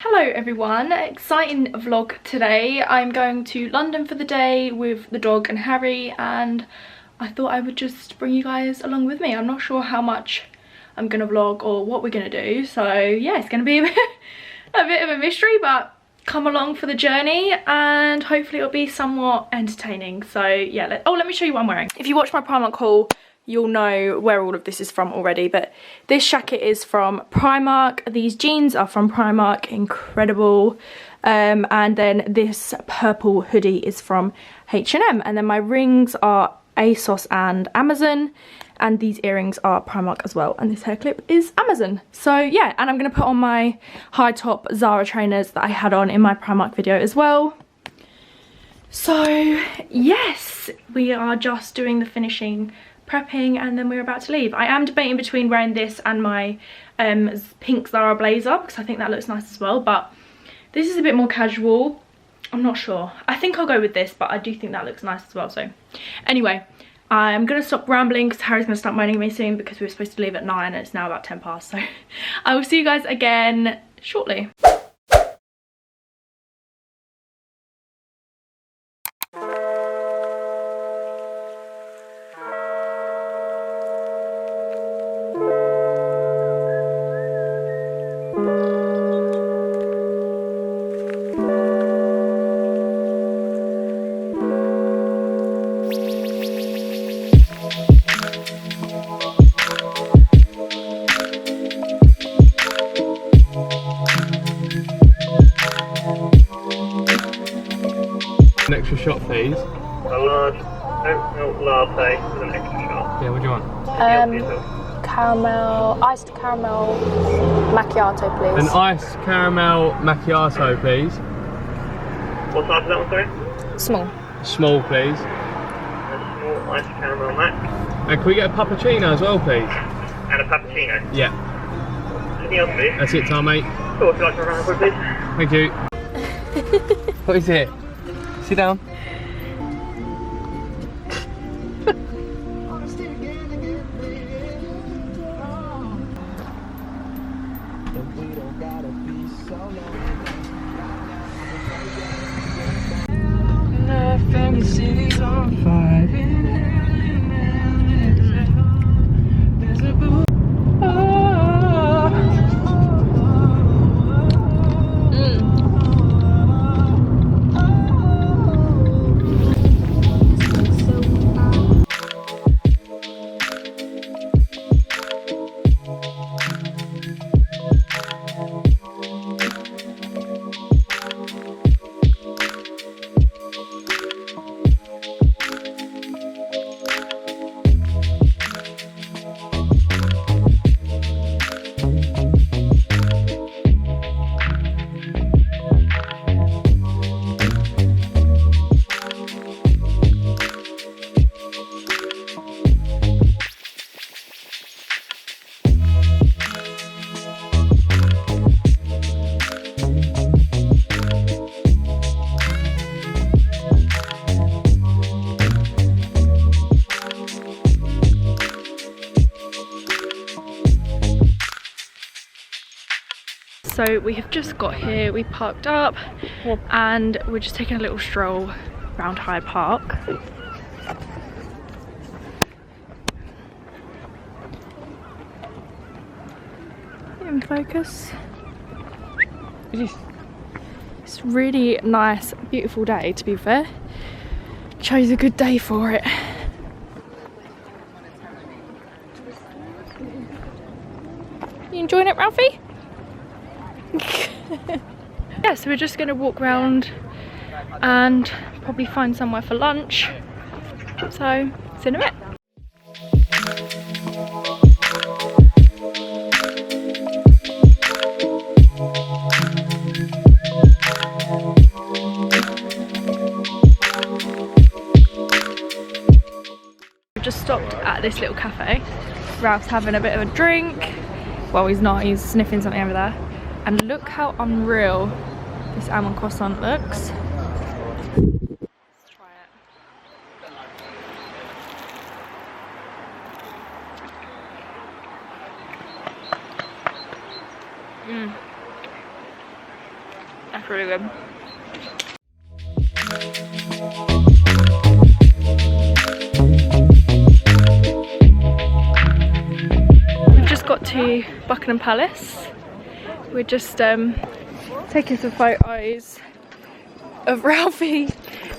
Hello everyone, exciting vlog today. I'm going to London for the day with the dog and Harry, and I thought I would just bring you guys along with me. I'm not sure how much I'm gonna vlog or what we're gonna do, so yeah, it's gonna be a bit of a mystery, but come along for the journey and hopefully it'll be somewhat entertaining. So yeah, let me show you what I'm wearing. If you watch my Primark haul, you'll know where all of this is from already, but this jacket is from Primark, these jeans are from Primark, incredible, and then this purple hoodie is from H&M, and then my rings are ASOS and Amazon, and these earrings are Primark as well, and this hair clip is Amazon. So yeah, and I'm gonna put on my high top Zara trainers that I had on in my Primark video as well. So yes, we are just doing the finishing prepping and then we're about to leave. I am debating between wearing this and my pink Zara blazer because I think that looks nice as well, but this is a bit more casual. I'm not sure. I think I'll go with this, but I do think that looks nice as well. So anyway, I'm gonna stop rambling because Harry's gonna start moaning at me soon because we were supposed to leave at 9 and it's now about 10 past. So I will see you guys again shortly. An extra shot, please. A large oat milk latte with an extra shot. Yeah, what do you want? Caramel, iced caramel macchiato, please. An iced caramel macchiato, please. What size is that one, sorry? Small. Small, please. A small iced caramel mac. And can we get a puppuccino as well, please? And a cappuccino. Yeah. Anything else, please? That's it, Tom, mate. Cool, would you like to run please? Thank you. What is it? Sit down. Nothing seems on fire. There's a boo. So we have just got here, we parked up and we're just taking a little stroll around Hyde Park. In focus. It's really nice, beautiful day to be fair. Chose a good day for it. You enjoying it, Ralphie? Yeah, so we're just going to walk around and probably find somewhere for lunch. So, see you in a bit. We've just stopped at this little cafe. Ralph's having a bit of a drink. Well, he's not, he's sniffing something over there. And look how unreal this almond croissant looks. Let's try it. That's really good. We've just got to Buckingham Palace. We're just taking some photos of Ralphie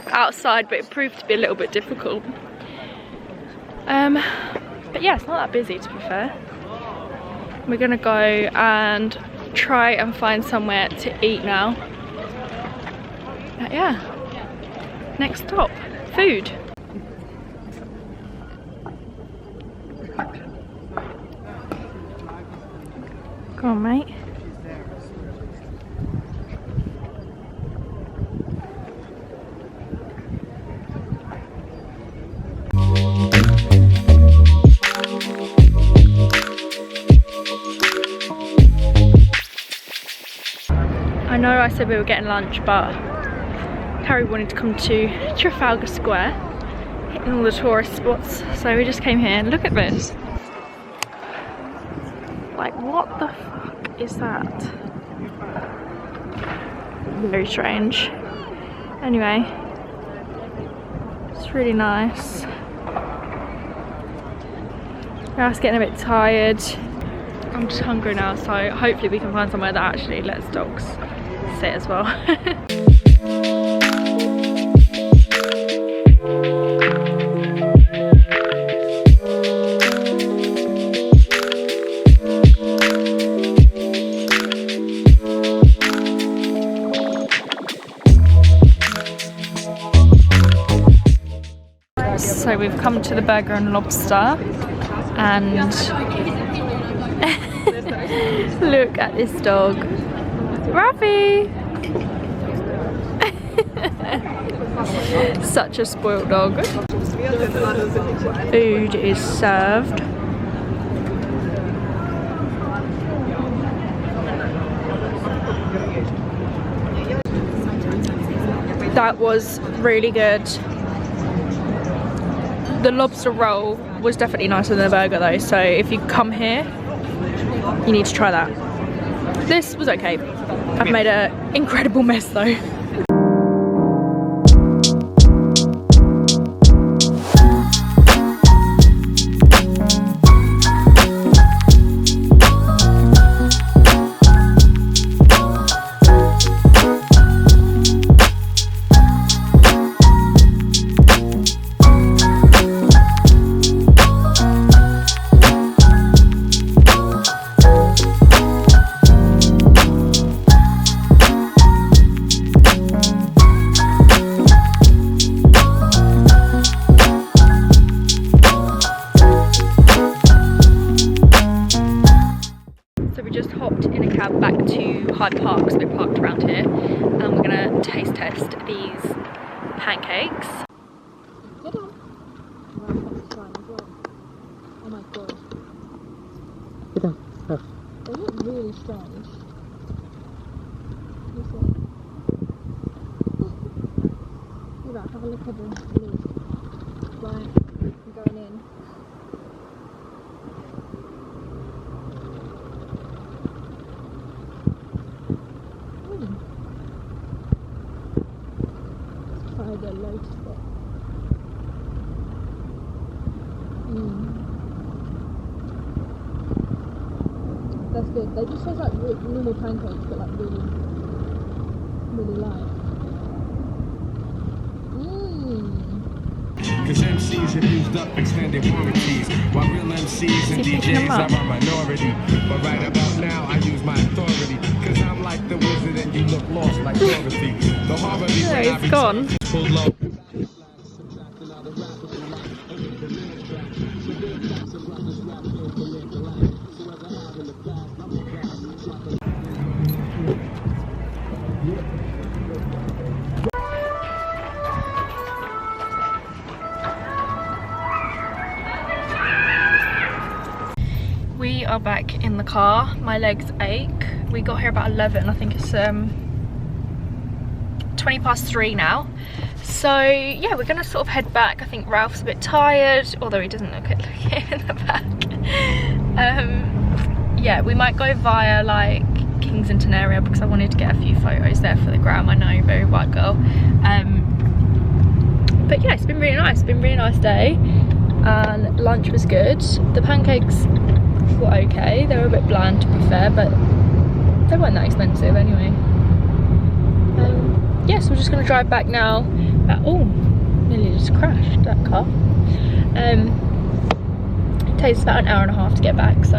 outside, but it proved to be a little bit difficult. But yeah, it's not that busy, to be fair. We're gonna go and try and find somewhere to eat now. But yeah, next stop, food. Go on, mate. I know I said we were getting lunch, but Harry wanted to come to Trafalgar Square, hitting all the tourist spots, so we just came here. Look at this. Like, what the fuck is that? Very strange. Anyway, it's really nice. I was getting a bit tired. I'm just hungry now, so hopefully we can find somewhere that actually lets dogs sit as well. So we've come to the Burger and Lobster, and look at this dog. Ralphie! Such a spoiled dog. Food is served. That was really good. The lobster roll was definitely nicer than the burger though, so if you come here, you need to try that. This was okay. I've made an incredible mess though. Back to Hyde Park, because we're parked around here, and we're gonna taste test these pancakes. Oh my god. They look really strange. Alright, have a look at them, please. Right, I'm going in. The lotus bit. That's good. They just taste like normal pancakes, but like really, really light. Cause MCs have used up extended warranties, while real MCs and DJs are a minority. But right about now I use my authority, cause I'm like the wizard and you look lost like Dorothy. The harmony when I it's gone. pull low. We are back in the car. My legs ache. We got here about 11. I think it's 20 past 3 now. So yeah, we're gonna sort of head back. I think Ralph's a bit tired, although he doesn't look at in the back. Yeah, we might go via like Kensington area because I wanted to get a few photos there for the gram. I know, very white girl. But yeah, it's been really nice. It's been a really nice day, and lunch was good. The pancakes were okay. They were a bit bland to be fair, but they weren't that expensive anyway. Yes, we're just gonna drive back now. Oh, nearly just crashed that car. It takes about an hour and a half to get back, so